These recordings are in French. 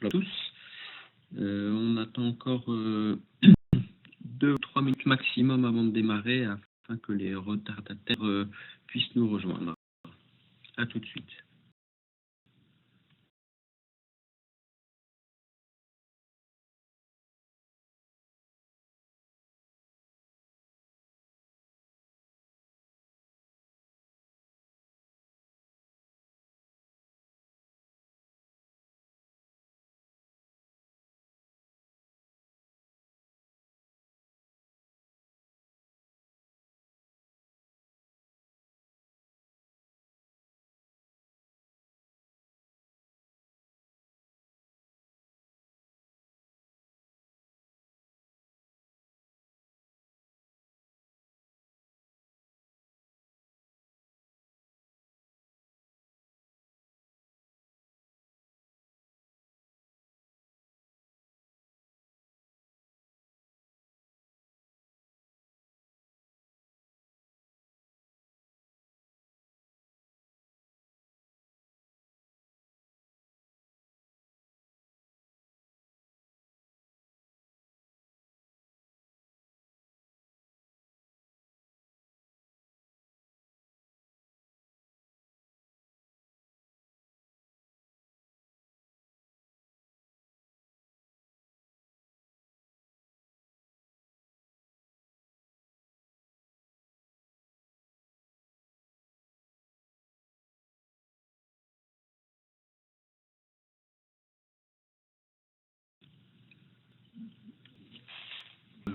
à tous. On attend encore 2 ou 3 minutes maximum avant de démarrer afin que les retardataires puissent nous rejoindre. À tout de suite.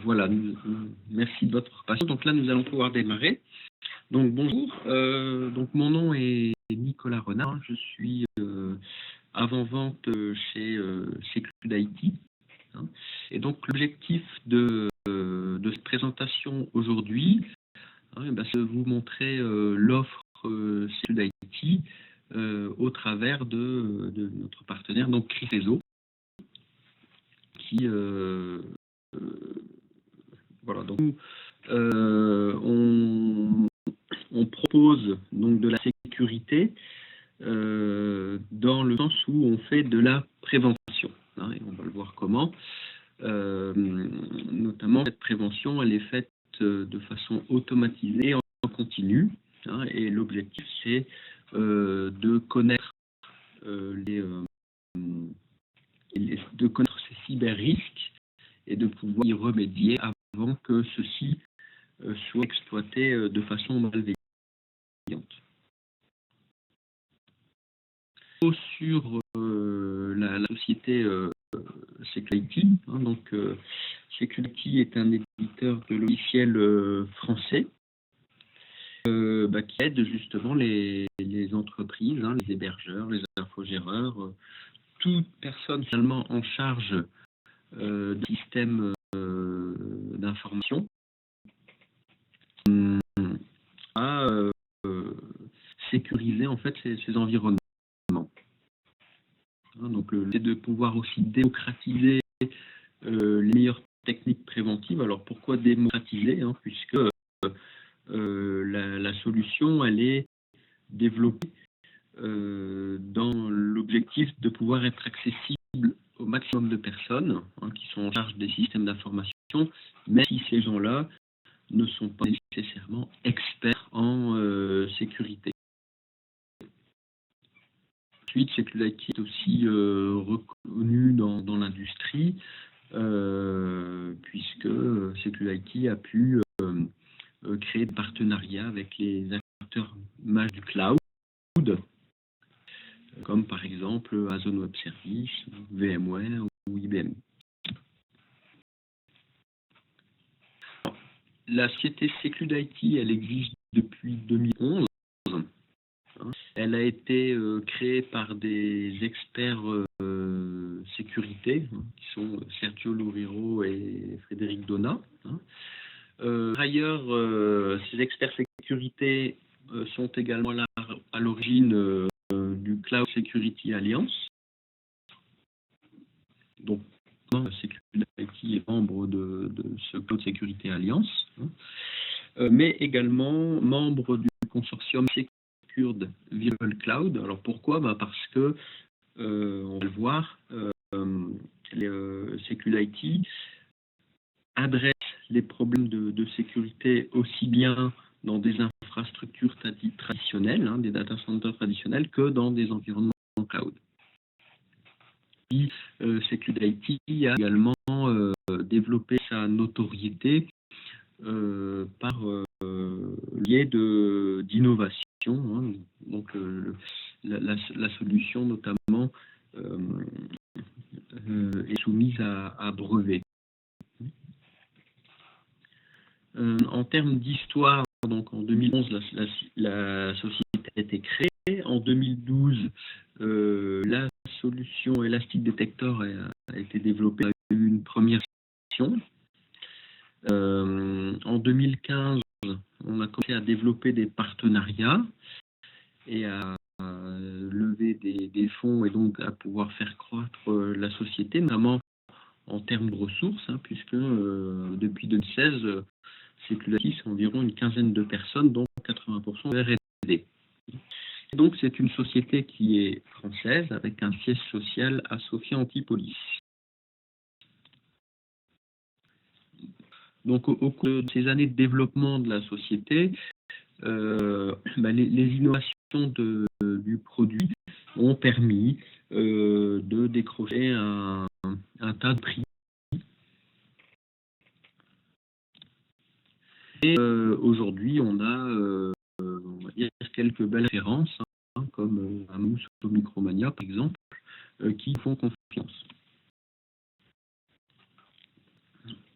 Voilà, merci de votre patience. Donc là, nous allons pouvoir démarrer. Donc bonjour, donc mon nom est Nicolas Renard, je suis avant-vente chez Seclude IT. Et donc l'objectif de cette présentation aujourd'hui, c'est de vous montrer l'offre Seclude IT au travers de notre partenaire, donc Crisezo, qui voilà, donc on propose donc de la sécurité dans le sens où on fait de la prévention, et on va le voir comment. Notamment, cette prévention, elle est faite de façon automatisée en continu, et l'objectif, c'est de connaître de connaître ces cyber-risques et de pouvoir y remédier avant que ceux-ci soient exploités de façon malveillante. Sur la société Security, donc Security est un éditeur de logiciels français qui aide justement les entreprises, les hébergeurs, les infogéreurs, toute personne finalement en charge de systèmes d'information à sécuriser en fait ces environnements. Donc c'est de pouvoir aussi démocratiser les meilleures techniques préventives. Alors pourquoi démocratiser, puisque la solution elle est développée dans l'objectif de pouvoir être accessible au maximum de personnes qui sont en charge des systèmes d'information, même si ces gens-là ne sont pas nécessairement experts en sécurité. Ensuite, Security est aussi reconnu dans l'industrie, puisque Security a pu créer des partenariats avec les acteurs majeurs du cloud, comme par exemple Amazon Web Services, VMware ou IBM. La société Seclude IT, elle existe depuis 2011. Elle a été créée par des experts sécurité, qui sont Sergio Luriro et Frédéric Donat. Par ailleurs, ces experts sécurité sont également à l'origine du Cloud Security Alliance. Donc, Seclude IT est membre de ce Cloud Security Alliance, mais également membre du consortium Secured Virtual Cloud. Alors pourquoi ? Parce que, on va le voir, Security adresse les problèmes de sécurité aussi bien dans des infrastructures traditionnelles, hein, des data centers traditionnels, que dans des environnements cloud. Security a également développé sa notoriété par biais d'innovation, hein. Donc la solution notamment est soumise à brevet. En termes d'histoire, donc en 2011, la société a été créée. En 2012, la solution Elastic Detector a été développée, a eu une première version. En 2015, on a commencé à développer des partenariats et à lever des fonds et donc à pouvoir faire croître la société, notamment en termes de ressources, hein, puisque depuis 2016, Security, c'est environ une quinzaine de personnes, dont 80% de R&D. Donc c'est une société qui est française, avec un siège social à Sophia Antipolis. Donc au cours de ces années de développement de la société, les innovations du produit ont permis de décrocher un tas de prix. Et aujourd'hui, on va dire quelques belles références, hein, comme Amous ou Micromania, par exemple, qui font confiance.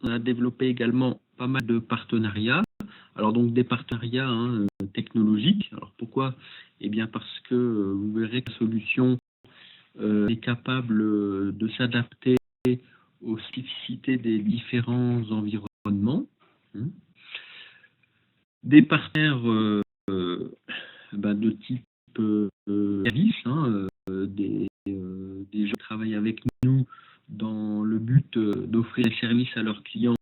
On a développé également pas mal de partenariats. Alors donc des partenariats technologiques. Alors pourquoi? Eh bien parce que vous verrez que la solution est capable de s'adapter aux spécificités des différents environnements. Des partenaires de type service, des gens qui travaillent avec nous dans le but d'offrir des services à leurs clients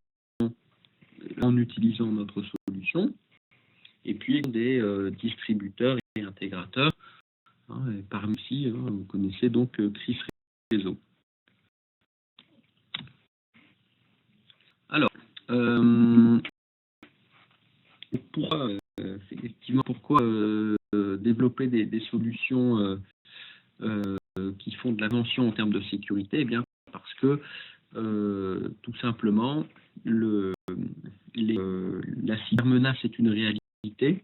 en utilisant notre solution, et puis des distributeurs et intégrateurs, et parmi ci, vous connaissez donc Chris Réseau. Alors, pourquoi développer des solutions qui font de la mention en termes de sécurité? Eh bien, parce que tout simplement, la cybermenace est une réalité.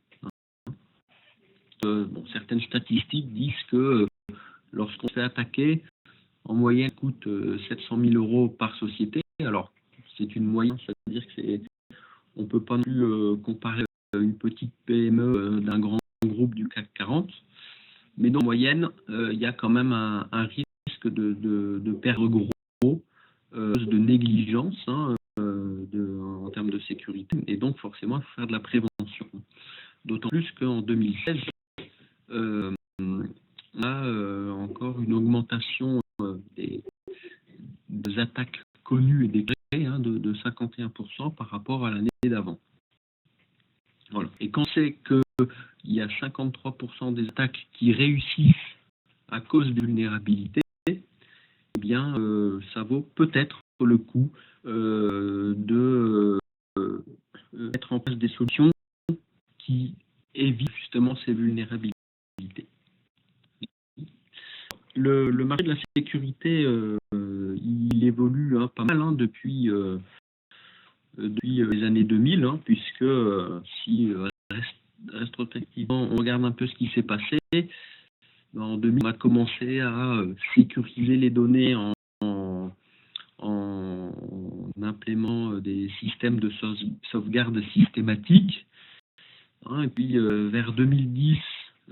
Certaines statistiques disent que lorsqu'on se fait attaquer, en moyenne, coûte 700 000 € par société. Alors, c'est une moyenne, c'est-à-dire qu'on ne peut pas non plus comparer une petite PME d'un grand groupe du CAC 40, mais dans la moyenne, il y a quand même un risque de perdre gros, de négligence en termes de sécurité, et donc forcément, il faut faire de la prévention. D'autant plus qu'en 2016, on a encore une augmentation des attaques connues et déclarées de 51% par rapport à l'année d'avant. Voilà. Et quand c'est qu'il y a 53% des attaques qui réussissent à cause de vulnérabilité, eh bien, ça vaut peut-être le coup de mettre en place des solutions qui évitent justement ces vulnérabilités. Le marché de la sécurité, il évolue pas mal depuis les années 2000, puisque si rétrospectivement on regarde un peu ce qui s'est passé, en 2000 on a commencé à sécuriser les données en implémentant des systèmes de sauvegarde systématique. Et puis vers 2010,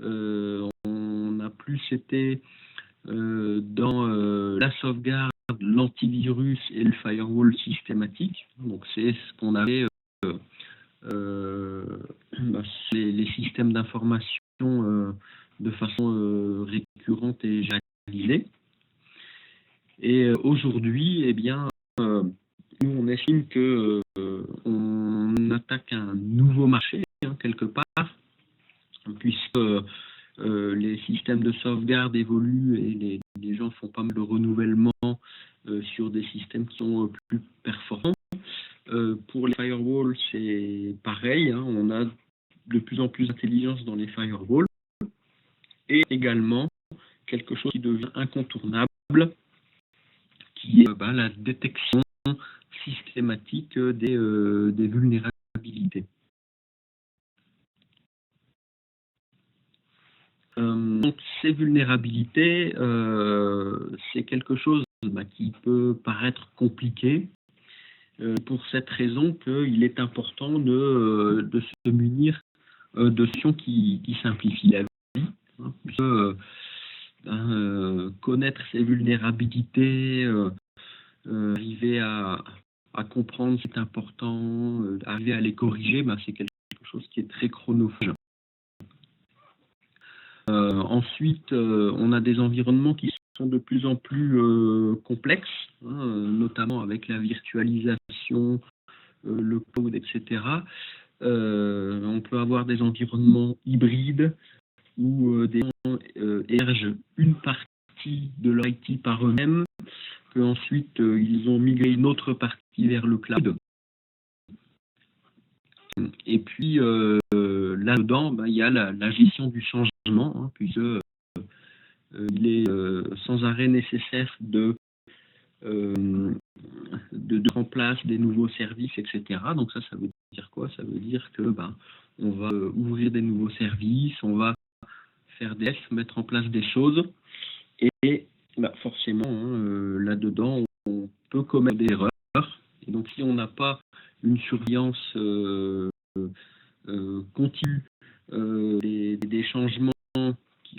on a plus été dans la sauvegarde, l'antivirus et le firewall systématique. Donc c'est ce qu'on avait les systèmes d'information de façon récurrente et généralisée. Et aujourd'hui, eh bien, nous on estime que on attaque un nouveau marché quelque part, puisque les systèmes de sauvegarde évoluent et les gens font pas mal de renouvellement sur des systèmes qui sont plus performants. Pour les firewalls, c'est pareil, hein, on a de plus en plus d'intelligence dans les firewalls, et également quelque chose qui devient incontournable, qui est la détection systématique des vulnérabilités. Donc ces vulnérabilités, c'est quelque chose qui peut paraître compliqué, pour cette raison qu'il est important de se munir de solutions qui simplifient la vie, hein, puisque connaître ces vulnérabilités, arriver à comprendre c'est important, arriver à les corriger, c'est quelque chose qui est très chronophage. Ensuite, on a des environnements qui sont de plus en plus complexes, hein, notamment avec la virtualisation, le cloud, etc. On peut avoir des environnements hybrides où des gens hébergent une partie de leur IT par eux-mêmes, qu'ensuite ils ont migré une autre partie vers le cloud. Et puis là-dedans, il y a la gestion du changement, hein, puisque il est sans arrêt nécessaire de mettre en place des nouveaux services, etc. Donc ça veut dire quoi? Ça veut dire que on va ouvrir des nouveaux services, on va faire des tests, mettre en place des choses, et forcément, hein, là-dedans, on peut commettre des erreurs. Et donc si on n'a pas une surveillance continue des changements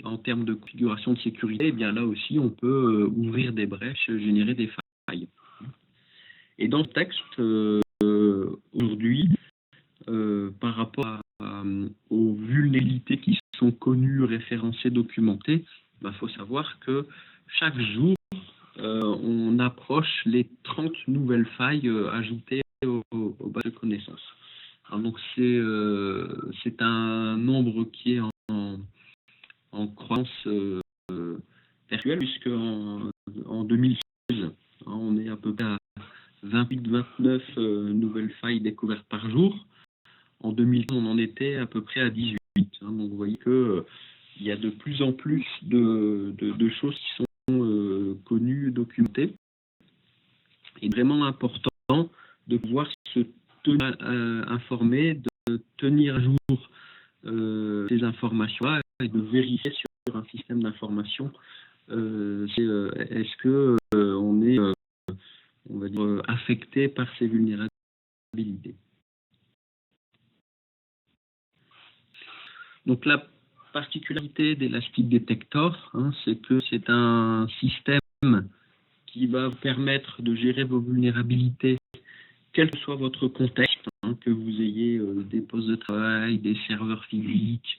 en termes de configuration de sécurité, bien là aussi on peut ouvrir des brèches, générer des failles. Et dans ce texte, aujourd'hui, par rapport aux vulnérabilités qui sont connues, référencées, documentées, faut savoir que chaque jour, on approche les 30 nouvelles failles ajoutées aux bases de connaissances. Alors donc c'est un nombre qui est en croissance virtuelle, puisque en 2016, on est à peu près à 28-29 nouvelles failles découvertes par jour. En 2015, on en était à peu près à 18. Hein, donc vous voyez que il y a de plus en plus de choses qui sont connues, documentées. Il est vraiment important de pouvoir se tenir informé, de tenir à jour ces informations-là et de vérifier sur un système d'information est-ce que on est on va dire affecté par ces vulnérabilités. Donc la particularité d'Elastic Detector, hein, c'est que c'est un système qui va vous permettre de gérer vos vulnérabilités, quel que soit votre contexte, hein, que vous ayez des postes de travail, des serveurs physiques,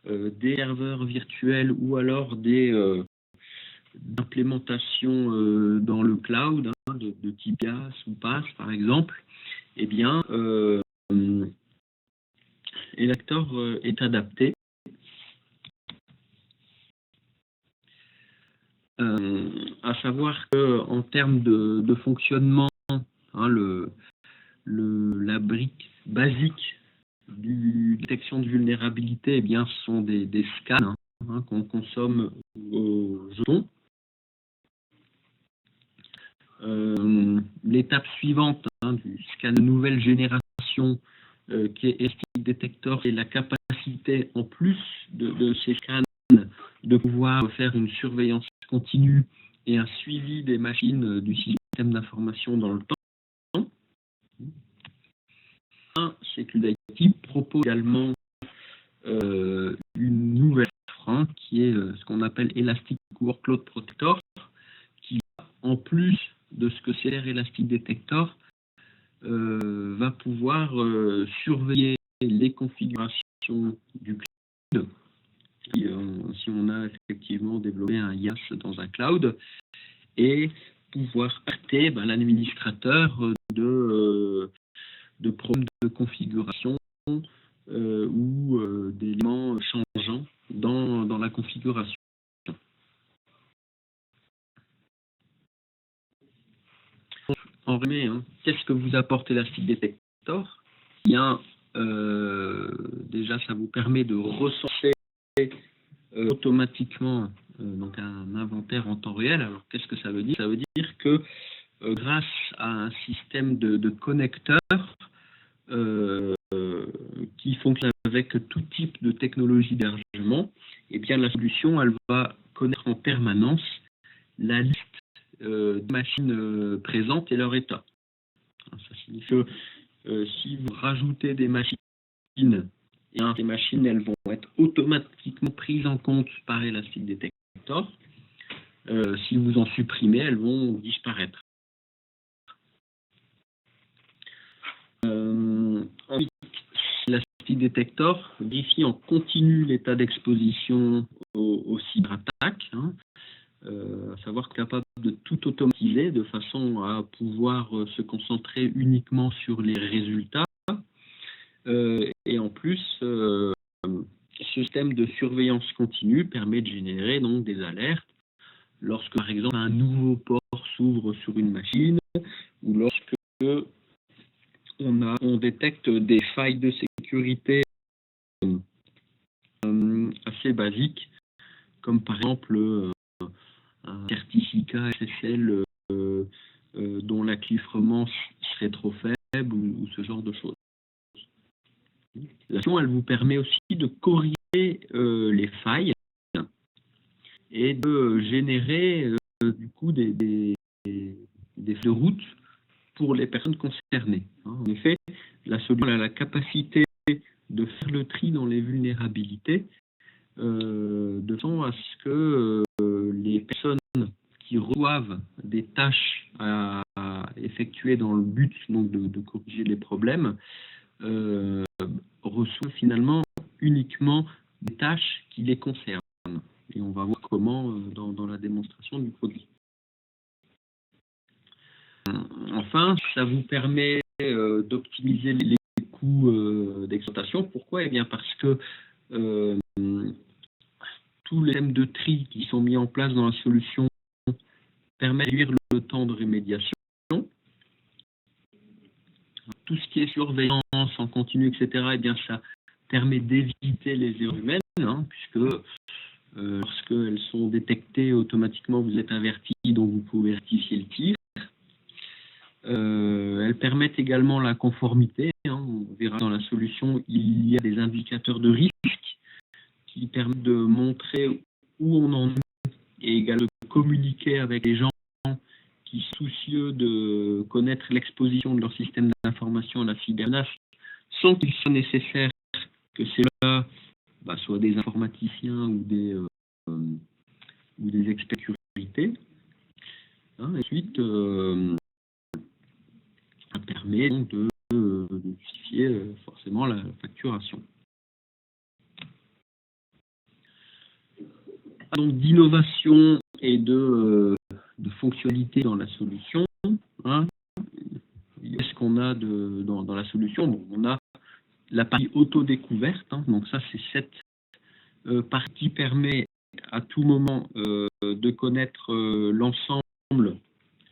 des serveurs virtuels ou alors des implémentations dans le cloud, hein, de type IaaS ou PaaS par exemple. Eh bien, Elastic est adapté à savoir qu'en termes de fonctionnement, hein, la brique basique du détection de vulnérabilité, eh bien, ce sont des scans, hein, qu'on consomme au jeton. L'étape suivante, hein, du scan de nouvelle génération qui est Elastic Detector, et la capacité en plus de ces scans de pouvoir faire une surveillance continue et un suivi des machines du système d'information dans le temps. Security propose également une nouvelle offre qui est ce qu'on appelle Elastic Workload Protector, qui, en plus de ce que c'est Elastic Detector, va pouvoir surveiller les configurations du cloud. Si on a effectivement développé un IaaS dans un cloud, et pouvoir alerter l'administrateur de problèmes de configuration ou d'éléments changeants dans la configuration. en résumé, hein, qu'est-ce que vous apporte Elastic Detector? Eh bien, déjà, ça vous permet de recenser automatiquement donc un inventaire en temps réel. Alors, qu'est-ce que ça veut dire? Ça veut dire que grâce à un système de connecteurs qui fonctionne avec tout type de technologie d'hébergement, eh bien, la solution, elle va connaître en permanence la liste de machines présentes et leur état. Ça signifie que si vous rajoutez des machines, ces machines elles vont être automatiquement prises en compte par Elastic Detector. Si vous en supprimez, elles vont disparaître. Ensuite, Elastic Detector vérifie en continu l'état d'exposition aux cyberattaques. À savoir capable de tout automatiser de façon à pouvoir se concentrer uniquement sur les résultats. Et en plus, ce système de surveillance continue permet de générer donc des alertes lorsque, par exemple, un nouveau port s'ouvre sur une machine ou lorsque on détecte des failles de sécurité assez basiques, comme par exemple un certificat SSL dont l'acchiffrement serait trop faible ou ce genre de choses. Elle vous permet aussi de corriger les failles et de générer du coup des feuilles de route pour les personnes concernées. En effet, la solution a la capacité de faire le tri dans les vulnérabilités de façon à ce que les personnes qui reçoivent des tâches à effectuer dans le but donc, de corriger les problèmes reçoivent finalement uniquement des tâches qui les concernent. Et on va voir comment dans la démonstration du produit. Enfin, ça vous permet d'optimiser les coûts d'exploitation. Pourquoi? Eh bien parce que tous les systèmes de tri qui sont mis en place dans la solution permettent de réduire le temps de rémédiation. Tout ce qui est surveillance en continu, etc., eh bien, ça permet d'éviter les erreurs humaines, puisque lorsqu'elles sont détectées automatiquement, vous êtes averti, donc vous pouvez rectifier le tir. Elles permettent également la conformité. On verra dans la solution, il y a des indicateurs de risque qui permettent de montrer où on en est et également de communiquer avec les gens qui sont soucieux de connaître l'exposition de leur système d'information à la cybermenace sans qu'il soit nécessaire que ceux-là soient des informaticiens ou des experts sécurité. Ensuite, ça permet donc de justifier forcément la facturation. Donc d'innovation et de fonctionnalité dans la solution. Qu'est-ce qu'on a dans la solution? Bon, on a la partie auto-découverte. Donc ça, c'est cette partie qui permet à tout moment de connaître l'ensemble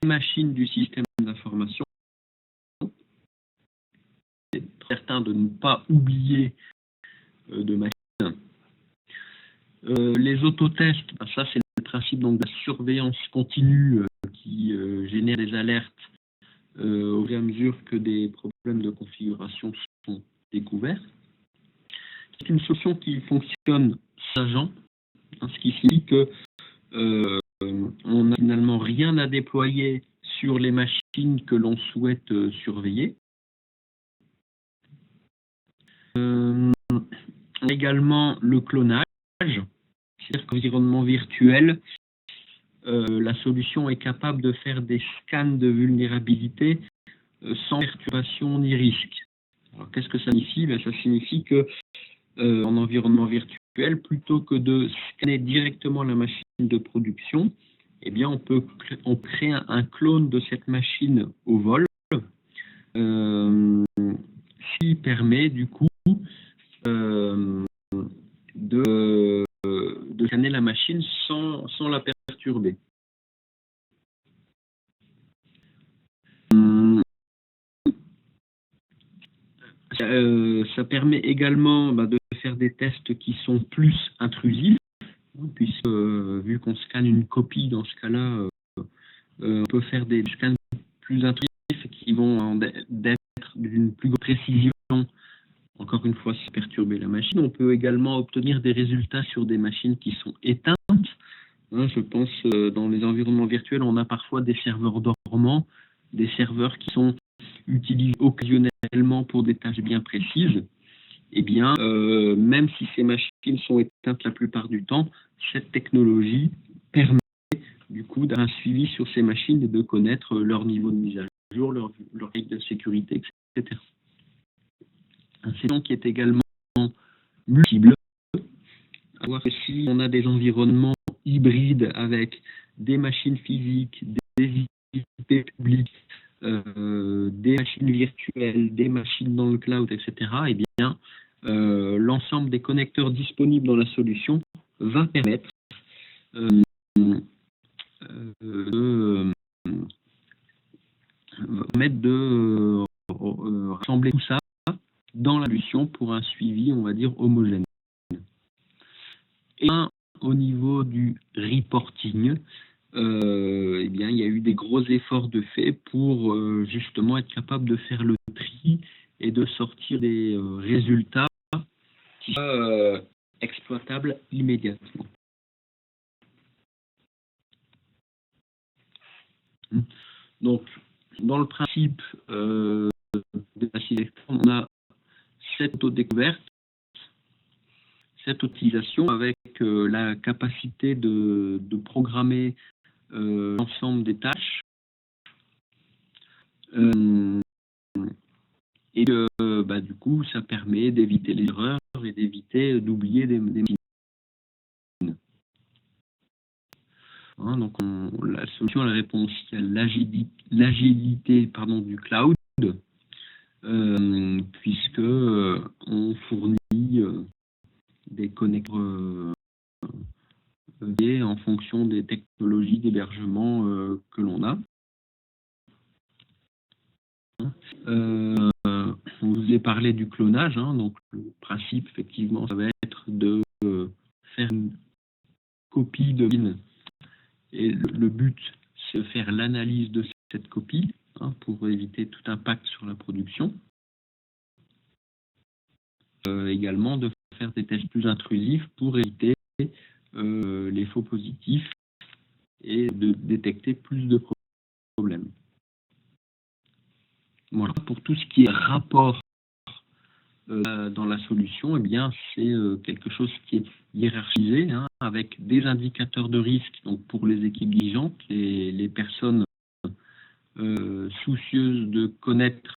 des machines du système d'information. C'est certain de ne pas oublier de machines. Les autotests, ça c'est le principe donc, de la surveillance continue qui génère des alertes au fur et à mesure que des problèmes de configuration sont découverts. C'est une solution qui fonctionne sans agent, ce qui signifie que on n'a finalement rien à déployer sur les machines que l'on souhaite surveiller. Également le clonage, c'est-à-dire qu'environnement virtuel, la solution est capable de faire des scans de vulnérabilité sans perturbation ni risque. Alors qu'est-ce que ça signifie? Ça signifie que en environnement virtuel, plutôt que de scanner directement la machine de production, eh bien on crée un clone de cette machine au vol, qui permet du coup de scanner la machine sans la perturber. Ça permet également de faire des tests qui sont plus intrusifs, puisque vu qu'on scanne une copie, dans ce cas-là, on peut faire des scans plus intrusifs qui vont d'être d'une plus grande précision. Encore une fois, sans perturber la machine. On peut également obtenir des résultats sur des machines qui sont éteintes. Je pense dans les environnements virtuels, on a parfois des serveurs dormants, des serveurs qui sont utilisés occasionnellement pour des tâches bien précises. Eh bien, même si ces machines sont éteintes la plupart du temps, cette technologie permet du coup d'avoir un suivi sur ces machines et de connaître leur niveau de mise à jour, leur règles de sécurité, etc. Un session qui est également multiple. À voir que si on a des environnements hybrides avec des machines physiques, des IP publiques, des machines virtuelles, des machines dans le cloud, etc., eh bien, l'ensemble des connecteurs disponibles dans la solution va permettre de rassembler tout ça dans la solution pour un suivi, on va dire, homogène. Et au niveau du reporting, eh bien, il y a eu des gros efforts de fait pour justement être capable de faire le tri et de sortir des résultats qui soient exploitables immédiatement. Donc, dans le principe de la sélection, on a cette auto-découverte, cette utilisation avec la capacité de programmer l'ensemble des tâches et du coup, ça permet d'éviter les erreurs et d'éviter d'oublier des machines. Donc, la solution, elle répond aussi à l'agilité du cloud, puisque on fournit des connecteurs en fonction des technologies d'hébergement que l'on a. On vous a parlé du clonage, donc le principe, effectivement, ça va être de faire une copie de machine. Et le but, c'est de faire l'analyse de cette copie pour éviter tout impact sur la production. Également de faire des tests plus intrusifs pour éviter les faux positifs et de détecter plus de problèmes. Voilà, pour tout ce qui est rapport dans la solution, eh bien, c'est quelque chose qui est hiérarchisé avec des indicateurs de risque donc pour les équipes dirigeantes, les personnes soucieuses de connaître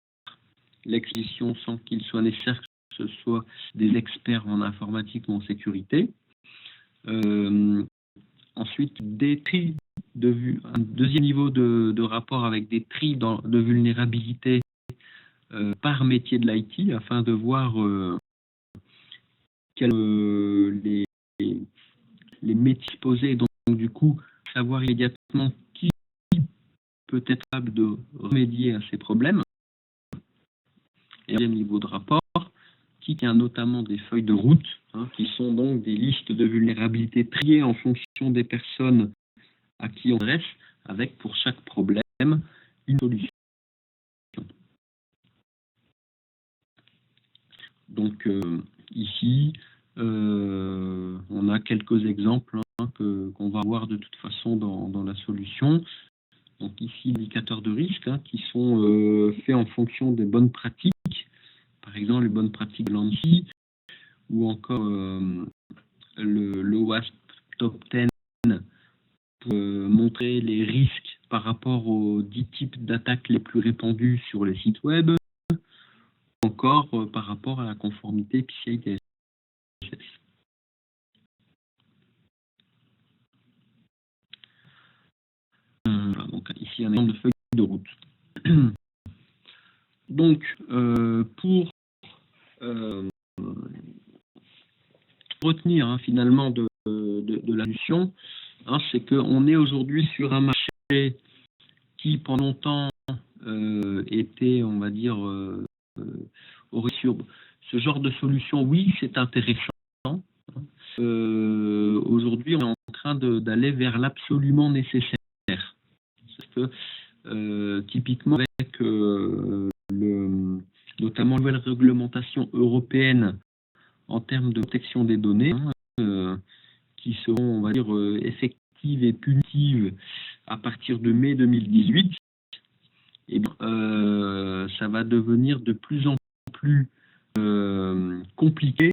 l'exposition sans qu'il soit nécessaire que ce soit des experts en informatique ou en sécurité. Ensuite, des tris un deuxième niveau de rapport avec des tris de vulnérabilité par métier de l'IT afin de voir les métiers posés, donc du coup savoir immédiatement qui peut être capable de remédier à ces problèmes. Et deuxième niveau de rapport qui tient notamment des feuilles de route, qui sont donc des listes de vulnérabilités triées en fonction des personnes à qui on adresse, avec pour chaque problème une solution. Donc ici, on a quelques exemples qu'on va voir de toute façon dans la solution. Donc ici, indicateurs de risque qui sont faits en fonction des bonnes pratiques, par exemple les bonnes pratiques de l'ANSSI, ou encore le WASP Top 10 pour montrer les risques par rapport aux 10 types d'attaques les plus répandus sur les sites web, ou encore par rapport à la conformité PCI DSS. Donc ici un exemple de feuille de route. Donc pour retenir finalement de la solution, c'est qu'on est aujourd'hui sur un marché qui pendant longtemps était, on va dire, sur ce genre de solution. Oui, c'est intéressant. Aujourd'hui, on est en train d'aller vers l'absolument nécessaire. Parce que, typiquement, avec notamment la nouvelle réglementation européenne en termes de protection des données, qui seront, on va dire, effectives et punitives à partir de mai 2018, et bien, ça va devenir de plus en plus compliqué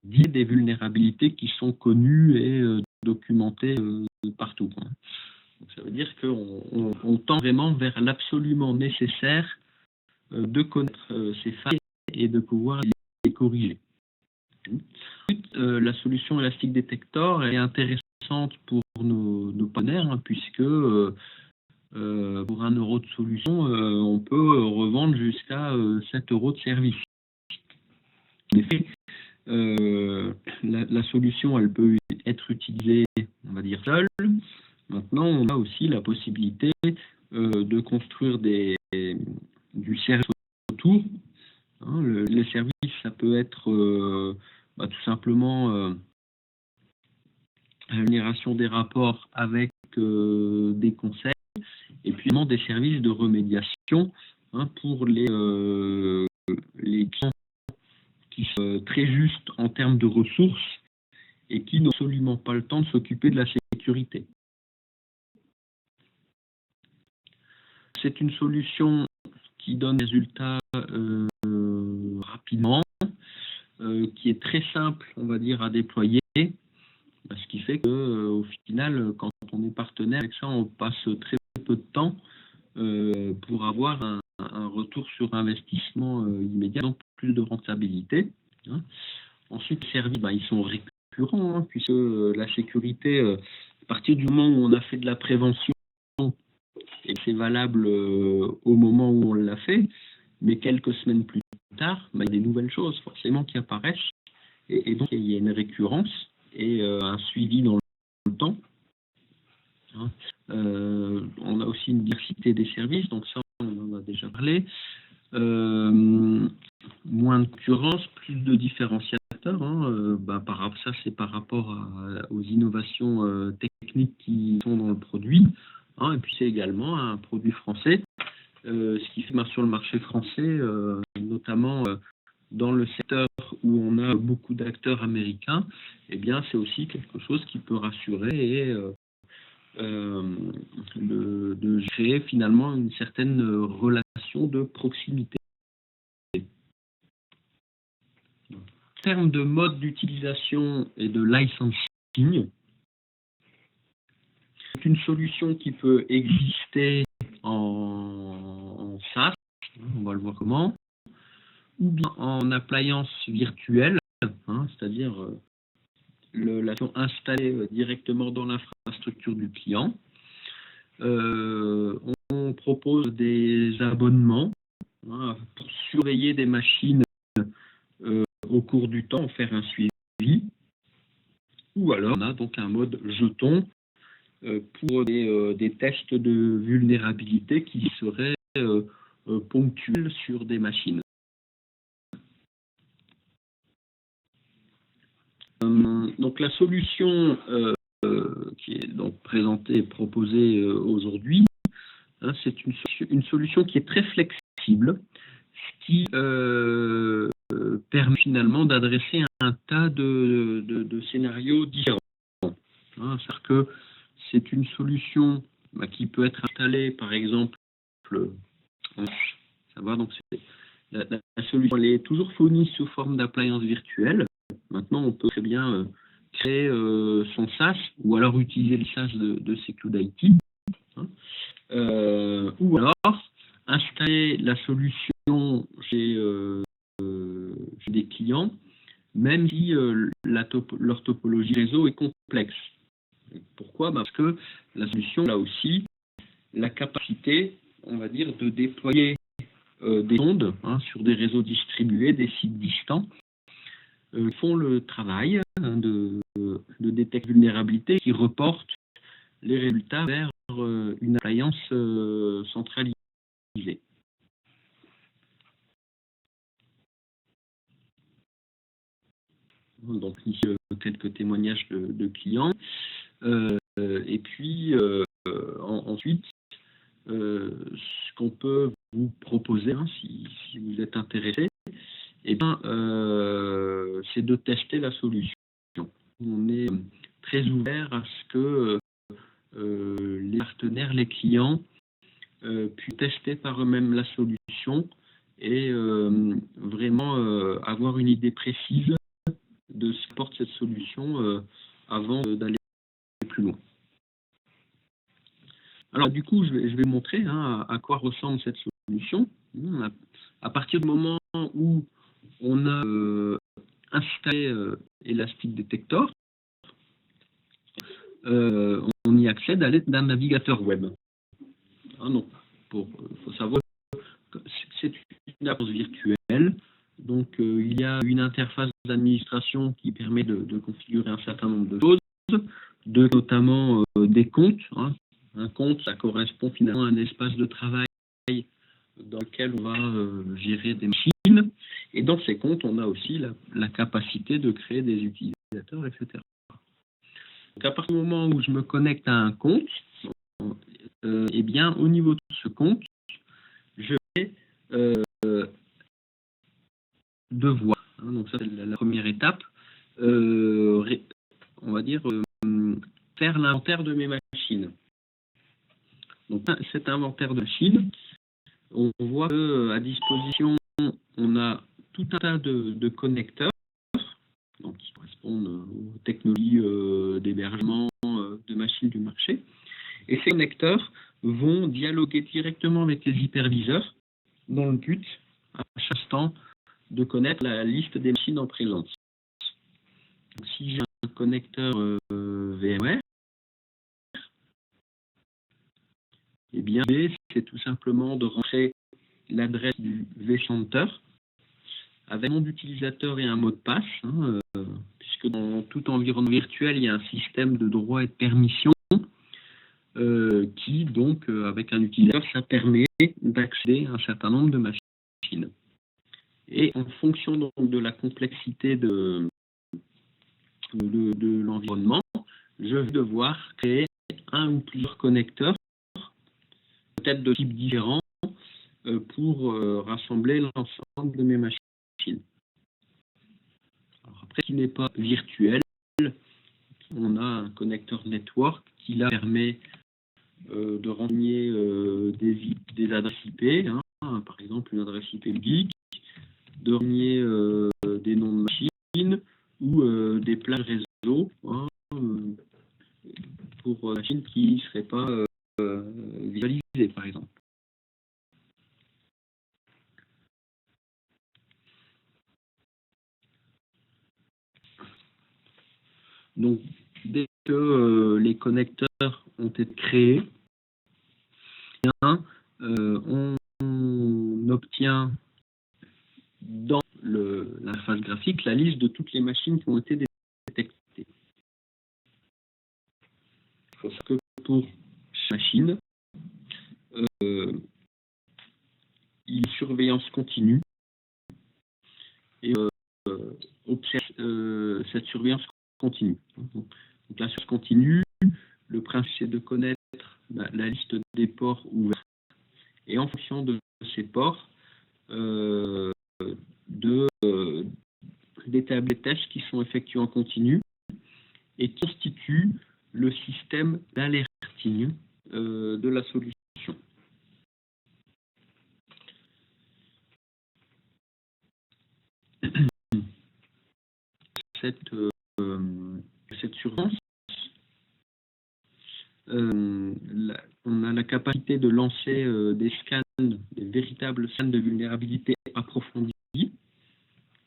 des vulnérabilités qui sont connues et documentées partout. Donc, ça veut dire qu'on tend vraiment vers l'absolument nécessaire de connaître ces failles et de pouvoir les corriger. La solution Elastic Detector est intéressante pour nos partenaires, puisque pour 1 euro de solution, on peut revendre jusqu'à 7 euros de service. En effet, la solution, elle peut être utilisée, on va dire, seule. Maintenant, on a aussi la possibilité de construire du service autour. Le service, ça peut être tout simplement la génération des rapports avec des conseils, et puis des services de remédiation pour les clients qui sont très justes en termes de ressources et qui n'ont absolument pas le temps de s'occuper de la sécurité. C'est une solution qui donne des résultats rapidement, qui est très simple, on va dire, à déployer, ce qui fait qu'au final, quand on est partenaire avec ça, on passe très peu de temps pour avoir un retour sur investissement immédiat, donc plus de rentabilité. Ensuite, les services, ils sont récurrents, puisque la sécurité, à partir du moment où on a fait de la prévention, et c'est valable au moment où on l'a fait, mais quelques semaines plus tard, il y a des nouvelles choses forcément qui apparaissent, et donc il y a une récurrence et un suivi dans le temps. On a aussi une diversité des services, donc ça on en a déjà parlé. Moins de concurrence, plus de différenciateurs. Ça c'est par rapport aux innovations techniques qui sont dans le produit. Et puis c'est également un produit français, ce qui fait sur le marché français, notamment dans le secteur où on a beaucoup d'acteurs américains, c'est aussi quelque chose qui peut rassurer et de créer finalement une certaine relation de proximité. En termes de mode d'utilisation et de licensing, c'est une solution qui peut exister en SaaS, on va le voir comment, ou bien en appliance virtuelle, c'est-à-dire la solution installée directement dans l'infrastructure du client. On propose des abonnements pour surveiller des machines au cours du temps, faire un suivi. Ou alors on a donc un mode jeton pour des tests de vulnérabilité qui seraient ponctuels sur des machines. Donc la solution qui est donc présentée et proposée aujourd'hui, c'est une solution qui est très flexible, ce qui permet finalement d'adresser un tas de scénarios différents. C'est-à-dire que c'est une solution qui peut être installée, par exemple, ça va, donc la solution elle est toujours fournie sous forme d'appliance virtuelle. Maintenant, on peut très bien créer son SaaS ou alors utiliser le SaaS de Security, ou alors installer la solution chez des clients, même si leur topologie réseau est complexe. Pourquoi ? Parce que la solution a aussi la capacité, on va dire, de déployer des sondes sur des réseaux distribués, des sites distants, font le travail de détecter vulnérabilité qui reporte les résultats vers une appliance centralisée. Donc ici quelques témoignages de clients. Et puis ensuite, ce qu'on peut vous proposer, hein, si vous êtes intéressé, eh bien, c'est de tester la solution. On est très ouvert à ce que les partenaires, les clients, puissent tester par eux-mêmes la solution et vraiment avoir une idée précise de ce qu'apporte cette solution avant d'aller plus loin. Alors du coup, je vais montrer à quoi ressemble cette solution. À partir du moment où on a installé Elastic Detector, on y accède à l'aide d'un navigateur web. Donc, faut savoir que c'est une approche virtuelle. Donc, il y a une interface d'administration qui permet de configurer un certain nombre de choses, notamment des comptes. Un compte, ça correspond finalement à un espace de travail dans lequel on va gérer des machines. Et dans ces comptes, on a aussi la capacité de créer des utilisateurs, etc. Donc, à partir du moment où je me connecte à un compte, eh bien, au niveau de ce compte, je vais devoir, donc ça c'est la première étape, on va dire, faire l'inventaire de mes machines. Donc, cet inventaire de machines, on voit qu'à disposition, on a tout un tas de connecteurs, donc qui correspondent aux technologies d'hébergement de machines du marché. Et ces connecteurs vont dialoguer directement avec les hyperviseurs dans le but, à chaque instant, de connaître la liste des machines en présence. Donc, si j'ai un connecteur VMware, eh bien, c'est tout simplement de rentrer l'adresse du vCenter avec un nom d'utilisateur et un mot de passe, puisque dans tout environnement virtuel, il y a un système de droits et de permissions qui, donc, avec un utilisateur, ça permet d'accéder à un certain nombre de machines. Et en fonction donc, de la complexité de l'environnement, je vais devoir créer un ou plusieurs connecteurs, peut-être de types différents, pour rassembler l'ensemble de mes machines. Alors après, qui n'est pas virtuel, on a un connecteur network qui là permet de renseigner des adresses IP, par exemple une adresse IP geek, de renseigner des noms de machines ou des plages réseau pour machines qui ne seraient pas visualisées, par exemple. Donc, dès que les connecteurs ont été créés, on obtient dans l'interface graphique la liste de toutes les machines qui ont été détectées. Il faut savoir que pour chaque machine, il y a une surveillance continue et observe cette surveillance continue. Donc la surveillance continue, le principe c'est de connaître la liste des ports ouverts et en fonction de ces ports, d'établir des tests qui sont effectués en continu et qui constituent le système d'alerting de la solution. Cette surveillance, on a la capacité de lancer des scans, des véritables scans de vulnérabilité approfondis.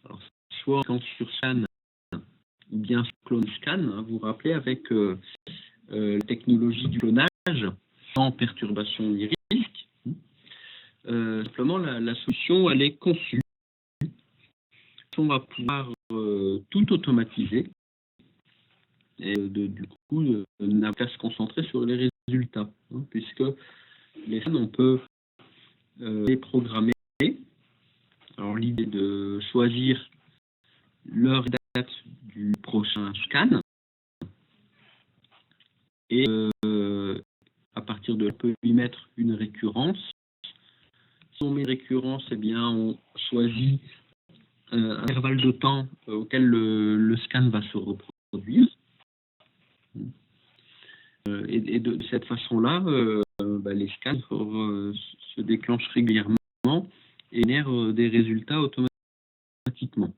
Alors, soit sur scan ou bien clone scan, vous vous rappelez, avec la technologie du clonage sans perturbation ni risque. Simplement, la solution, elle est conçue. On va pouvoir tout automatiser et du coup, n'a qu'à se concentrer sur les résultats, puisque les scans, on peut les programmer. Alors, l'idée de choisir l'heure date du prochain scan. Et à partir de là, on peut lui mettre une récurrence. Si on met une récurrence, eh bien, on choisit un intervalle de temps auquel le scan va se reproduire. Et de cette façon-là, les scans se déclenchent régulièrement et génèrent des résultats automatiquement.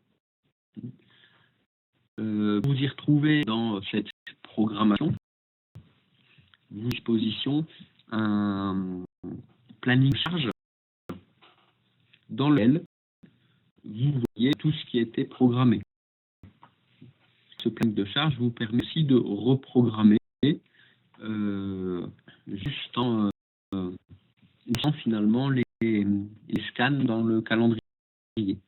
Vous y retrouvez dans cette programmation, vous disposition un planning de charge dans lequel vous voyez tout ce qui a été programmé. Ce planning de charge vous permet aussi de reprogrammer juste en utilisant finalement les scans dans le calendrier.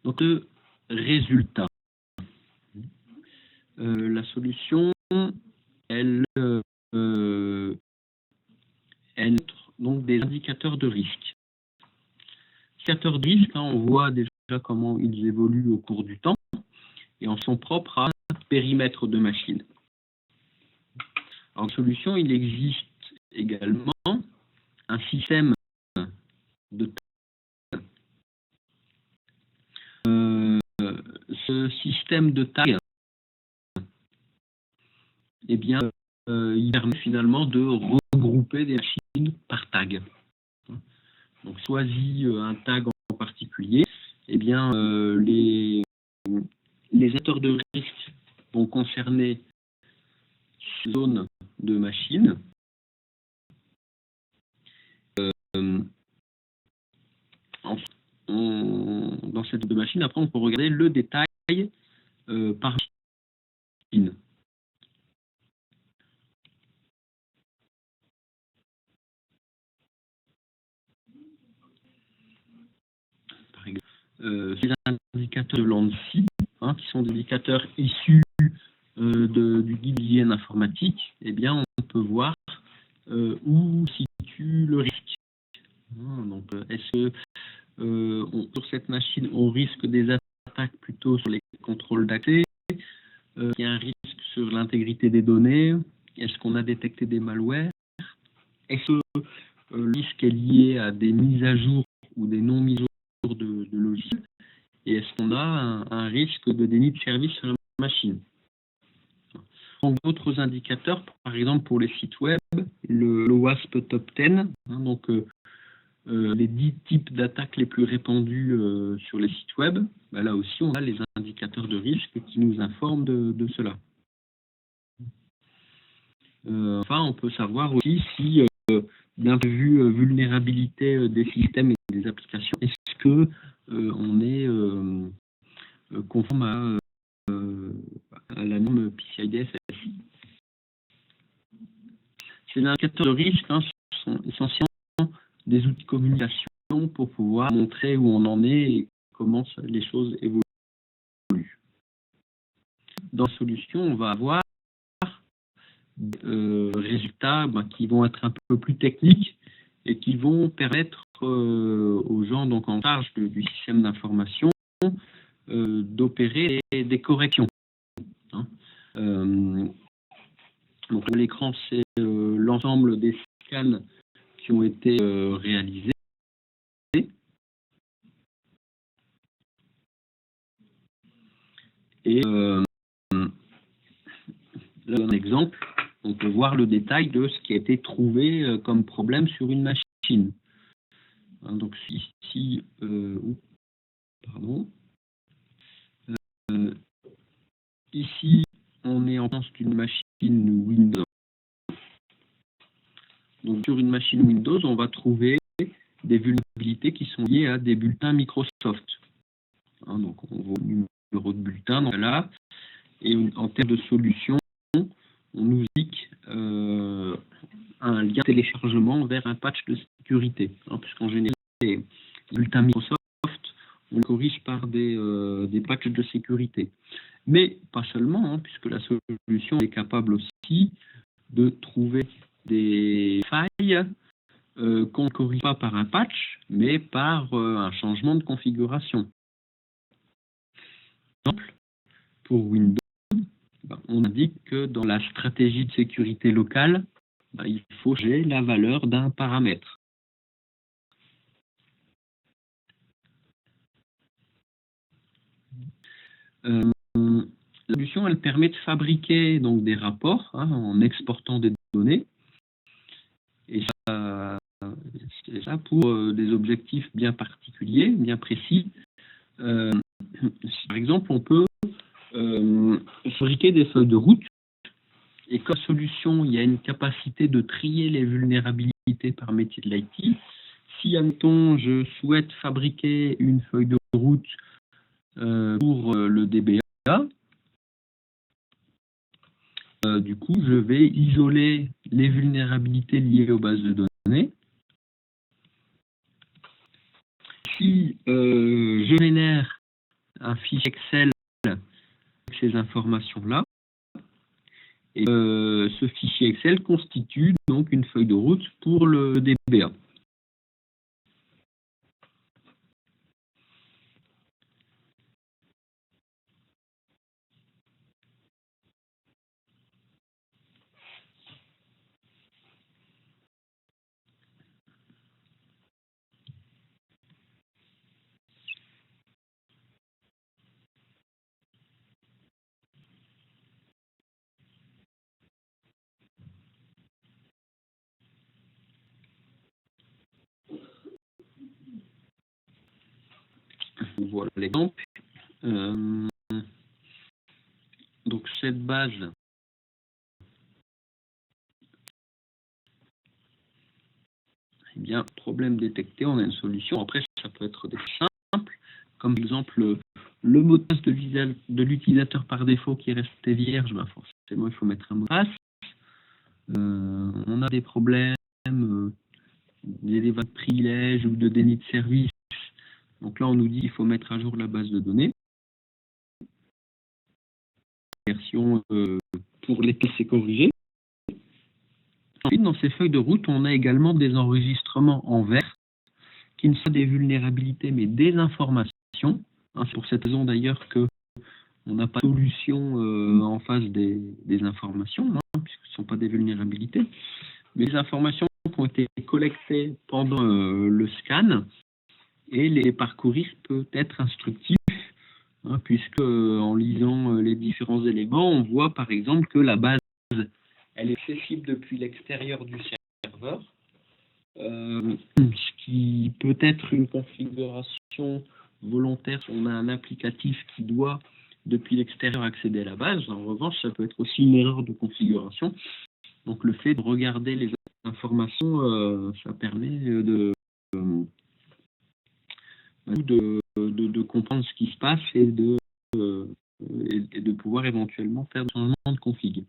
Donc le résultat. La solution, elle donc des indicateurs de risque. Indicateurs de risque, on voit déjà comment ils évoluent au cours du temps et en sont propres à un périmètre de machine. En solution, il existe également un système de tag. Ce système de tag, eh bien, il permet finalement de regrouper des machines par tag. Donc, choisis un tag en particulier, eh bien, les acteurs de risque vont concerner une zone de machine. Dans cette zone de machine, après, on peut regarder le détail par machine. Par exemple, ces indicateurs de l'ANSI, qui sont des indicateurs issus du guide d'hygiène informatique, eh bien, on peut voir où situe le risque. Donc, est-ce que sur cette machine, on risque des attaques plutôt sur les contrôles d'accès? Il y a un risque sur l'intégrité des données? Est-ce qu'on a détecté des malwares? Est-ce que le risque est lié à des mises à jour ou des non-mises à jour de logiciels? Et est-ce qu'on a un risque de déni de service sur la machine? D'autres indicateurs, par exemple pour les sites web, le WASP Top 10, donc les 10 types d'attaques les plus répandues sur les sites web, là aussi on a les indicateurs de risque qui nous informent de cela. Enfin, on peut savoir aussi si, d'un point de vue vulnérabilité des systèmes et des applications, est-ce que on est conforme à la norme PCI DSS. Ces indicateurs de risque sont essentiellement des outils de communication pour pouvoir montrer où on en est et comment les choses évoluent. Dans la solution, on va avoir des résultats qui vont être un peu plus techniques et qui vont permettre aux gens donc en charge du système d'information d'opérer des corrections. Donc à l'écran, c'est l'ensemble des scans qui ont été réalisés. Et là, un exemple, on peut voir le détail de ce qui a été trouvé comme problème sur une machine. Donc ici, ici, on est en face d'une machine Windows. Donc sur une machine Windows, on va trouver des vulnérabilités qui sont liées à des bulletins Microsoft. Donc on voit le numéro de bulletin dans là. Et en termes de solution, on nous indique un lien de téléchargement vers un patch de sécurité. Puisqu'en général, les bulletins Microsoft, on les corrige par des patchs de sécurité. Mais pas seulement, puisque la solution est capable aussi de trouver des failles qu'on ne corrige pas par un patch, mais par un changement de configuration. Par exemple, pour Windows, on indique que dans la stratégie de sécurité locale, il faut changer la valeur d'un paramètre. La solution, elle permet de fabriquer donc des rapports en exportant des données. Et ça pour des objectifs bien particuliers, bien précis. Par exemple, on peut fabriquer des feuilles de route. Et comme solution, il y a une capacité de trier les vulnérabilités par métier de l'IT. Si, admettons, je souhaite fabriquer une feuille de route pour le DBA, du coup, je vais isoler les vulnérabilités liées aux bases de données. Si je génère un fichier Excel avec ces informations-là, et ce fichier Excel constitue donc une feuille de route pour le DBA. Voilà l'exemple. Donc cette base, eh bien, problème détecté, on a une solution. Après, ça peut être des simples, comme par exemple le mot de passe de l'utilisateur par défaut qui est resté vierge, forcément il faut mettre un mot de passe. On a des problèmes d'élévation de privilèges ou de déni de service. Donc là, on nous dit qu'il faut mettre à jour la base de données. Version pour les PC corrigés. Ensuite, dans ces feuilles de route, on a également des enregistrements en vert qui ne sont pas des vulnérabilités mais des informations. C'est pour cette raison d'ailleurs que on n'a pas de solution en face des informations, puisque ce ne sont pas des vulnérabilités, mais des informations qui ont été collectées pendant le scan, et les parcourir peut être instructif, puisque en lisant les différents éléments, on voit par exemple que la base elle est accessible depuis l'extérieur du serveur, ce qui peut être une configuration volontaire si on a un applicatif qui doit depuis l'extérieur accéder à la base. En revanche, ça peut être aussi une erreur de configuration. Donc le fait de regarder les informations, ça permet de comprendre ce qui se passe et de pouvoir éventuellement faire des changements de config.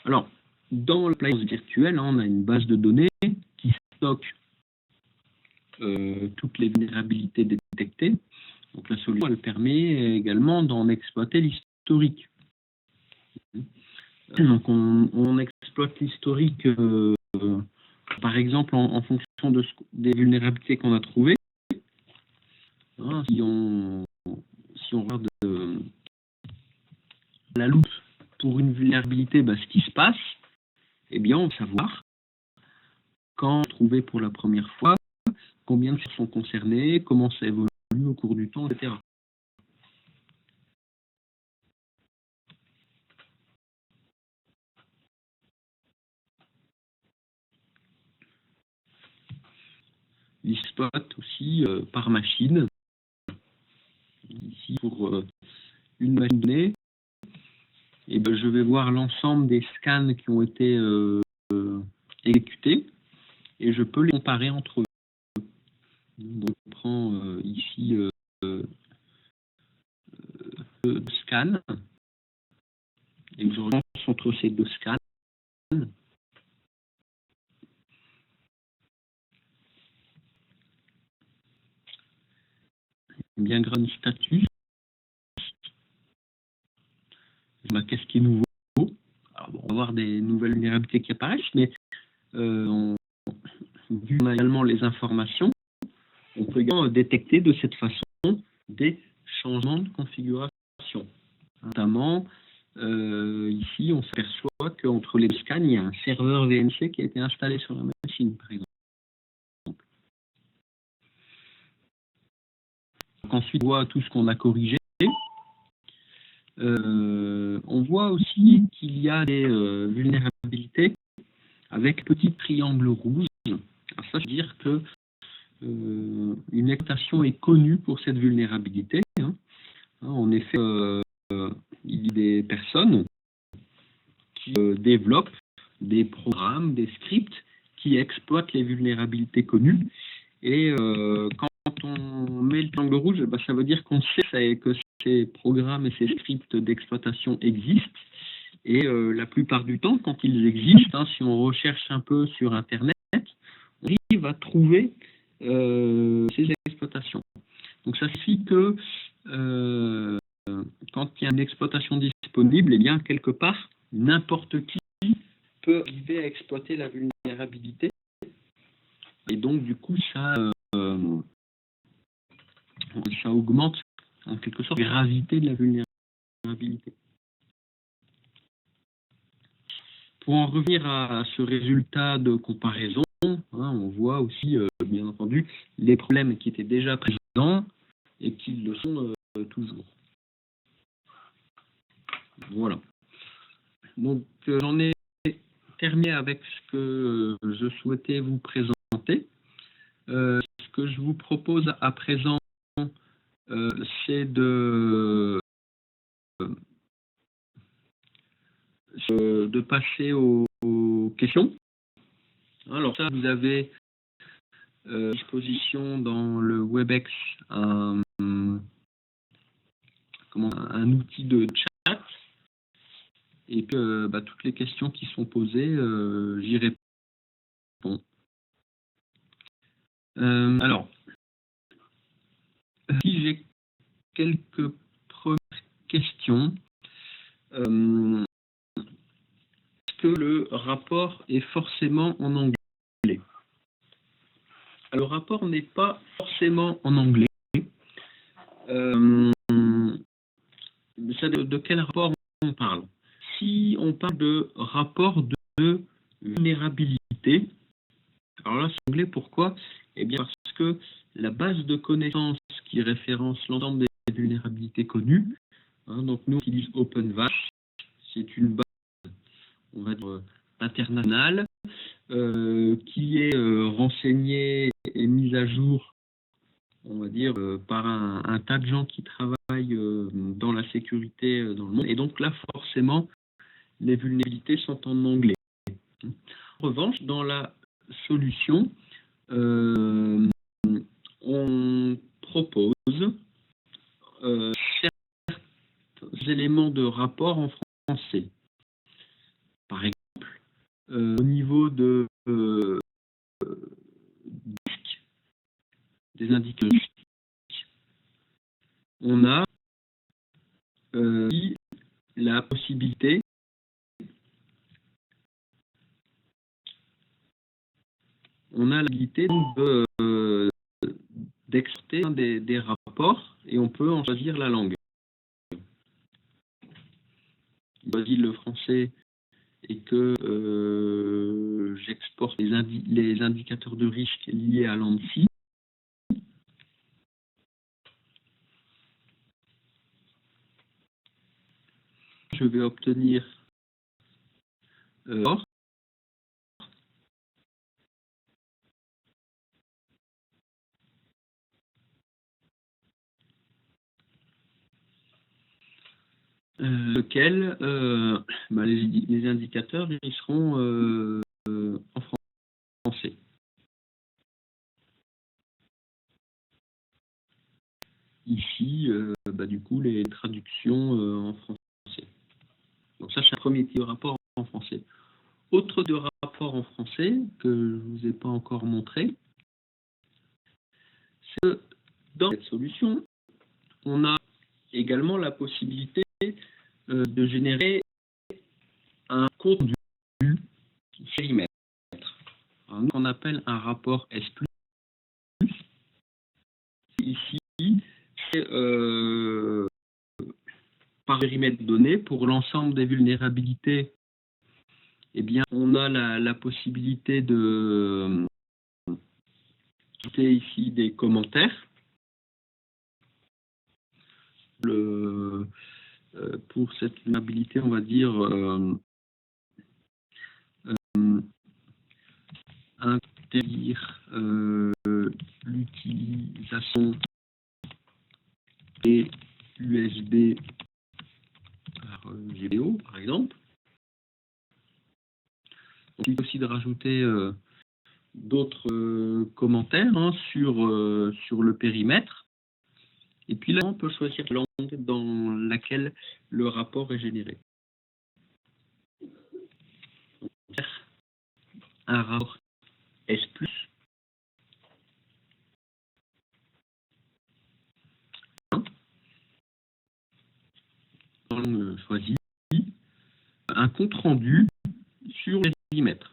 Alors, dans l'appliance virtuelle, on a une base de données qui stocke toutes les vulnérabilités détectées. Donc la solution, elle permet également d'en exploiter l'historique. Donc on exploite l'historique, par exemple, en fonction des vulnérabilités qu'on a trouvées. Si on regarde la loupe pour une vulnérabilité, ce qui se passe, eh bien, on va savoir quand trouvé pour la première fois, combien de sont concernés, comment ça évolue au cours du temps, etc. L'ISPOT aussi par machine. Ici, pour une machine donnée, et je vais voir l'ensemble des scans qui ont été exécutés et je peux les comparer entre eux. Donc, je prends ici deux scans et je relance entre ces deux scans. Bien grand status. Qu'est-ce qui est nouveau? avoir des nouvelles vulnérabilités qui apparaissent, mais vu qu'on a également les informations, on peut également détecter de cette façon des changements de configuration. Notamment, ici, on s'aperçoit qu'entre les scans, il y a un serveur VNC qui a été installé sur la machine, par exemple. Donc, ensuite, on voit tout ce qu'on a corrigé. On voit aussi qu'il y a des vulnérabilités avec petit triangle rouge. Alors ça veut dire que une exploitation est connue pour cette vulnérabilité. En effet, il y a des personnes qui développent des programmes, des scripts qui exploitent les vulnérabilités connues. Et quand on met le triangle rouge, ça veut dire qu'on sait que ces programmes et ces scripts d'exploitation existent. Et la plupart du temps, quand ils existent, si on recherche un peu sur Internet, on arrive à trouver ces exploitations. Donc ça signifie que quand il y a une exploitation disponible, eh bien quelque part, n'importe qui peut arriver à exploiter la vulnérabilité. Et donc du coup, ça augmente en quelque sorte la gravité de la vulnérabilité. Pour en revenir à ce résultat de comparaison, on voit aussi, bien entendu, les problèmes qui étaient déjà présents et qui le sont toujours. Voilà. Donc, j'en ai terminé avec ce que je souhaitais vous présenter. Ce que je vous propose à présent, c'est de passer aux questions. Alors ça, vous avez à disposition dans le WebEx un outil de chat, et que toutes les questions qui sont posées, j'y réponds. Alors, si j'ai quelques premières questions, est-ce que le rapport est forcément en anglais? Le rapport n'est pas forcément en anglais. De quel rapport on parle? Si on parle de rapport de vulnérabilité, alors là c'est anglais, pourquoi? Eh bien parce que la base de connaissances qui référence l'ensemble des vulnérabilités connues, donc nous on utilise OpenVAS, c'est une base, on va dire, internationale, qui est renseignée et mise à jour, on va dire, par un tas de gens qui travaillent dans la sécurité dans le monde. Et donc là, forcément, les vulnérabilités sont en anglais. En revanche, dans la solution, on propose certains éléments de rapport en français. Par exemple, au niveau des indicateurs, on a la possibilité d'exporter des rapports, et on peut en choisir la langue. Je choisis le français et que j'exporte les indicateurs de risque liés à l'ANSSI. Je vais obtenir lequel les indicateurs ils seront en français. Ici, du coup, les traductions en français. Donc ça, c'est un premier type de rapport en français. Autre de rapport en français que je ne vous ai pas encore montré, c'est que dans cette solution, on a également la possibilité de générer un compte du périmètre. Nous, on appelle un rapport S+. Ici, c'est par périmètre donné pour l'ensemble des vulnérabilités. Eh bien, on a la possibilité de ajouter ici des commentaires. Pour cette vulnérabilité, on va dire interdire l'utilisation des USB par GPO, par exemple. Donc, il y a aussi de rajouter d'autres commentaires sur le périmètre. Et puis là, on peut choisir la langue dans laquelle le rapport est généré. Donc, un rapport S+, dans la langue choisie, un compte rendu sur les périmètres.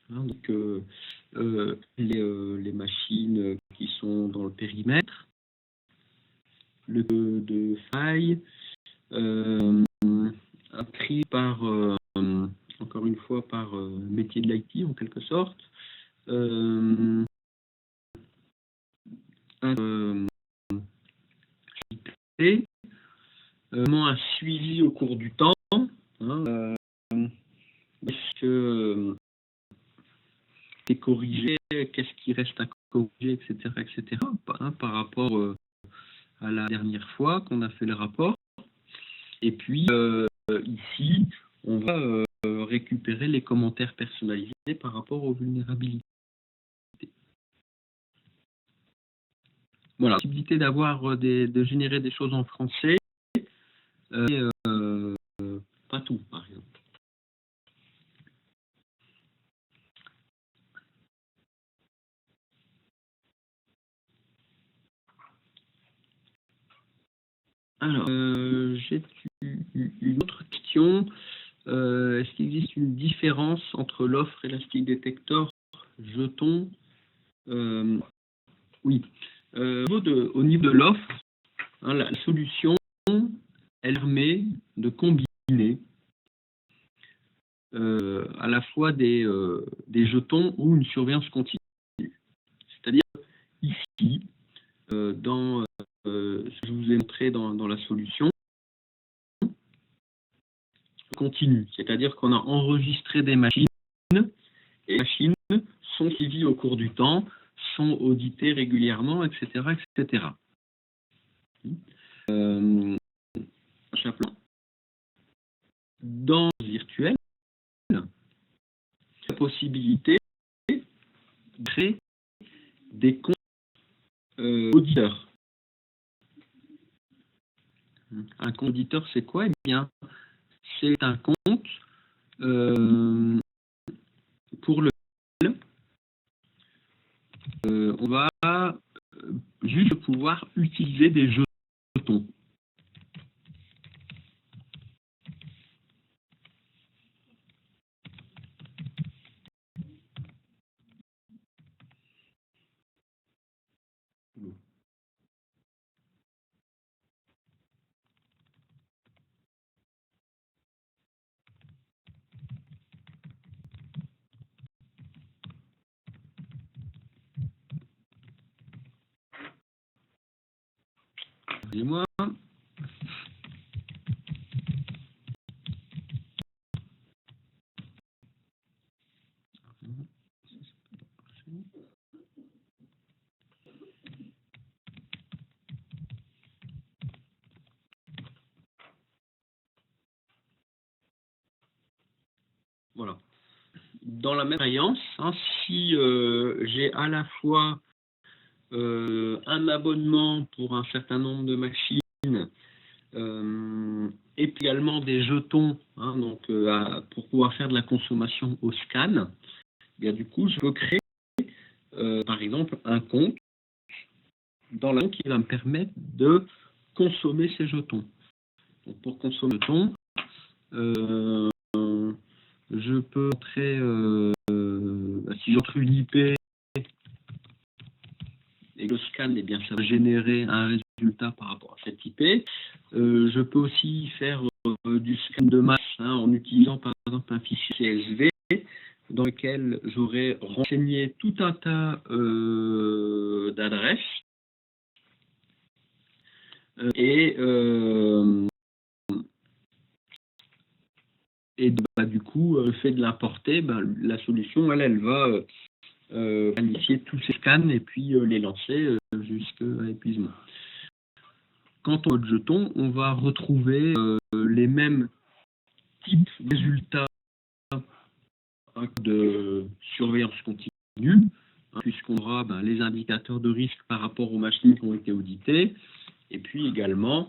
Donc, les machines qui sont dans le périmètre, le de faille, appris par, encore une fois, par métier de l'IT en quelque sorte, un suivi au cours du temps, est-ce que c'est corrigé, qu'est-ce qui reste à corriger, etc., par rapport à la dernière fois qu'on a fait le rapport. Et puis, ici, on va récupérer les commentaires personnalisés par rapport aux vulnérabilités. Voilà, la possibilité d'avoir de générer des choses en français, et pas tout, par exemple. Alors, j'ai une autre question. Est-ce qu'il existe une différence entre l'offre Elastic Detector jeton? Oui. Au niveau de l'offre, la solution, elle permet de combiner à la fois des jetons ou une surveillance continue. C'est-à-dire ici, dans ce que je vous ai montré dans la solution, continue. C'est-à-dire qu'on a enregistré des machines et les machines sont suivies au cours du temps, sont auditées régulièrement, etc., etc. Dans le virtuel, la possibilité de créer des comptes auditeurs. Un compte auditeur, c'est quoi? Eh bien, c'est un compte pour lequel on va juste pouvoir utiliser des jetons. Excusez-moi. Voilà. Dans la même expérience, si j'ai à la fois un abonnement pour un certain nombre de machines et puis également des jetons, donc, pour pouvoir faire de la consommation au scan, bien, du coup, je peux créer, par exemple, un compte dans la qui va me permettre de consommer ces jetons. Donc, pour consommer les jetons, je peux entrer, si j'entre une IP et que je scanne, eh bien, ça va générer un résultat par rapport à cette IP. Je peux aussi faire du scan de masse en utilisant par exemple un fichier CSV dans lequel j'aurais renseigné tout un tas d'adresses et du coup, le fait de l'importer, la solution, elle va planifier tous ces scans et puis les lancer jusqu'à l'épuisement. Quand on a de jetons, on va retrouver les mêmes types de résultats de surveillance continue, puisqu'on aura les indicateurs de risque par rapport aux machines qui ont été auditées, et puis également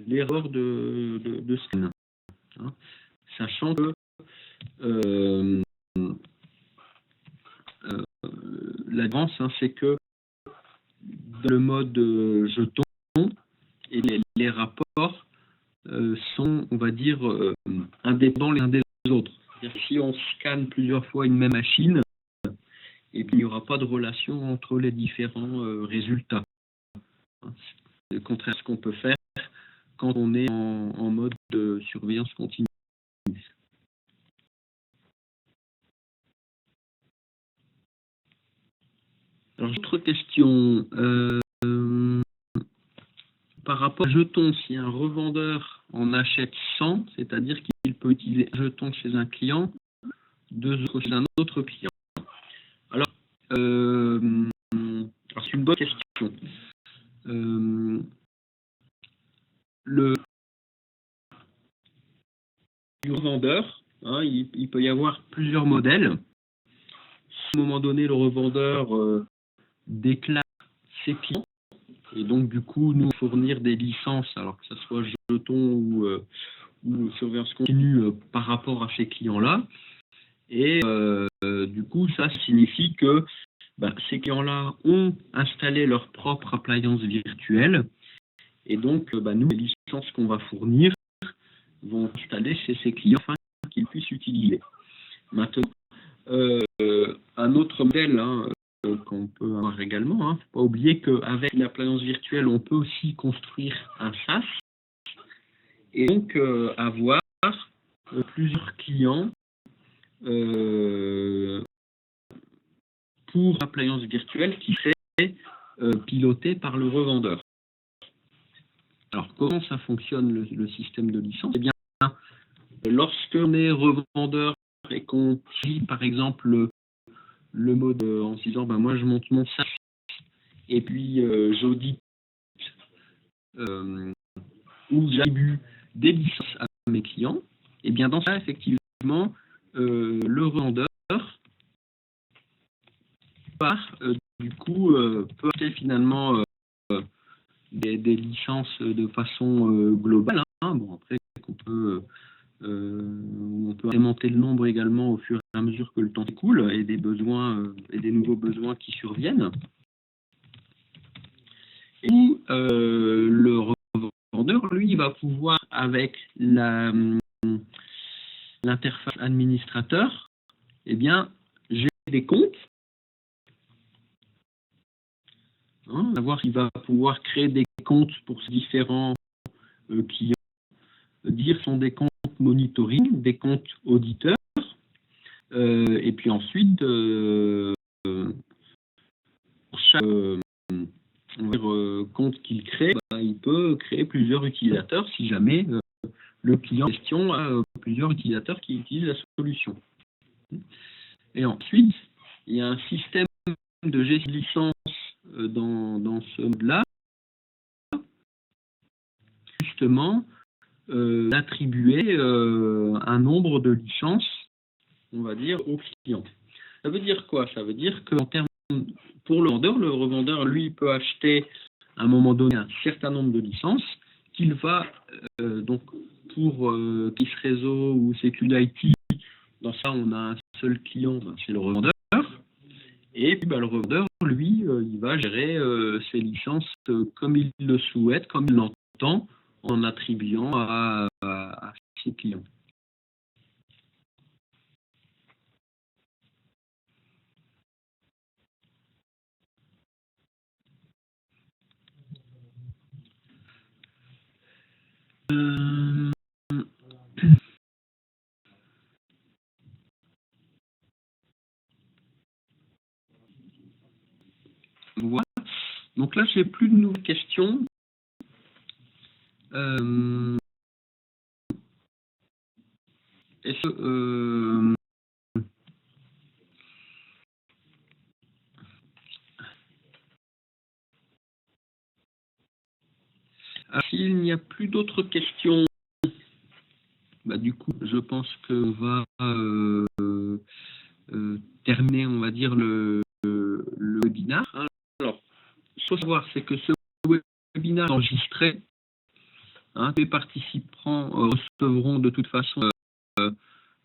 l'erreur de scan. Sachant que la différence, c'est que dans le mode jeton, et les rapports sont, on va dire, indépendants les uns des autres. C'est-à-dire que si on scanne plusieurs fois une même machine, et puis il n'y aura pas de relation entre les différents résultats. C'est le contraire de ce qu'on peut faire quand on est en mode de surveillance continue. Alors, autre question. Par rapport au jeton, si un revendeur en achète 100, c'est-à-dire qu'il peut utiliser un jeton chez un client, 2 autres chez un autre client. Alors c'est une bonne question. Le revendeur, il peut y avoir plusieurs modèles. À un moment donné, le revendeur déclare ses clients, et donc du coup, nous fournir des licences, alors que ce soit jeton ou surveillance continue par rapport à ces clients-là. Et du coup, ça signifie que ces clients-là ont installé leur propre appliance virtuelle, et donc nous, les licences qu'on va fournir vont installer chez ces clients afin qu'ils puissent utiliser. Maintenant, un autre modèle qu'on peut avoir également, il ne faut pas oublier qu'avec l'appliance virtuelle, on peut aussi construire un SaaS et donc avoir plusieurs clients pour l'appliance virtuelle qui serait pilotée par le revendeur. Alors, comment ça fonctionne le système de licence? Eh bien, lorsqu'on est revendeur et qu'on dit, par exemple, le mode en se disant, moi, je monte mon SaaS et puis j'audite ou j'attribue des licences à mes clients, et bien dans ça, effectivement, le revendeur du coup peut acheter finalement des licences de façon globale. Bon, après, on peut augmenter le nombre également au fur et à mesure que le temps s'écoule et des besoins et des nouveaux besoins qui surviennent. Et le revendeur, lui, il va pouvoir, avec l'interface administrateur, gérer des comptes. Savoir qu'il va pouvoir créer des comptes pour ces différents clients, dire sont des comptes monitoring, des comptes auditeurs, et puis ensuite, pour chaque compte qu'il crée, il peut créer plusieurs utilisateurs si jamais le client en question a plusieurs utilisateurs qui utilisent la solution. Et ensuite, il y a un système de gestion de licence dans ce mode-là, justement, d'attribuer un nombre de licences, on va dire, aux clients. Ça veut dire quoi? Ça veut dire que pour le revendeur, lui, peut acheter à un moment donné un certain nombre de licences qu'il va, donc pour KISS Réseau ou Security, dans ça, on a un seul client, c'est le revendeur. Et puis le revendeur, lui, il va gérer ses licences comme il le souhaite, comme il l'entend, en attribuant à ses clients. Voilà. Donc là, j'ai plus de nouvelles questions. Est-ce que s'il n'y a plus d'autres questions, du coup, je pense que va terminer, on va dire, le webinaire. Alors, ce qu'il faut savoir, c'est que ce webinaire est enregistré. Les participants recevront de toute façon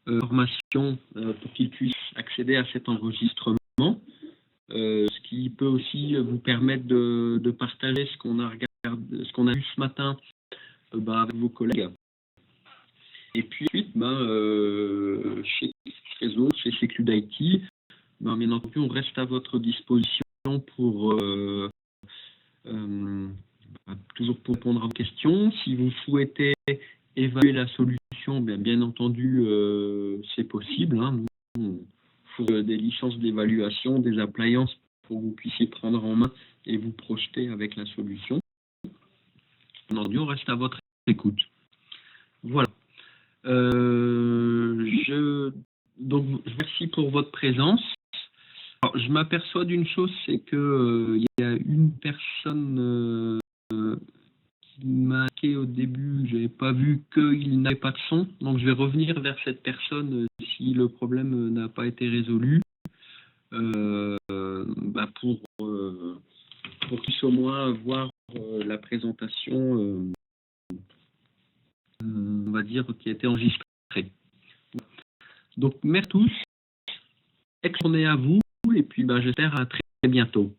formation pour qu'ils puissent accéder à cet enregistrement. Ce qui peut aussi vous permettre de partager ce qu'on a regardé, ce qu'on a vu ce matin avec vos collègues. Et puis ensuite, chez Réseau, chez Séclud IT, bien entendu, on reste à votre disposition pour toujours pour répondre à vos questions. Si vous souhaitez évaluer la solution, bien entendu, c'est possible. Nous, on fournit des licences d'évaluation, des appliances pour que vous puissiez prendre en main et vous projeter avec la solution. Bien entendu, on reste à votre écoute. Voilà. Donc, merci pour votre présence. Alors, je m'aperçois d'une chose, c'est que il y a une personne qui m'a indiqué au début, je n'avais pas vu qu'il n'avait pas de son, donc je vais revenir vers cette personne si le problème n'a pas été résolu, pour qu'il puisse au moins voir la présentation, on va dire, qui a été enregistrée. Donc merci à tous, excellente journée à vous, et puis j'espère à très bientôt.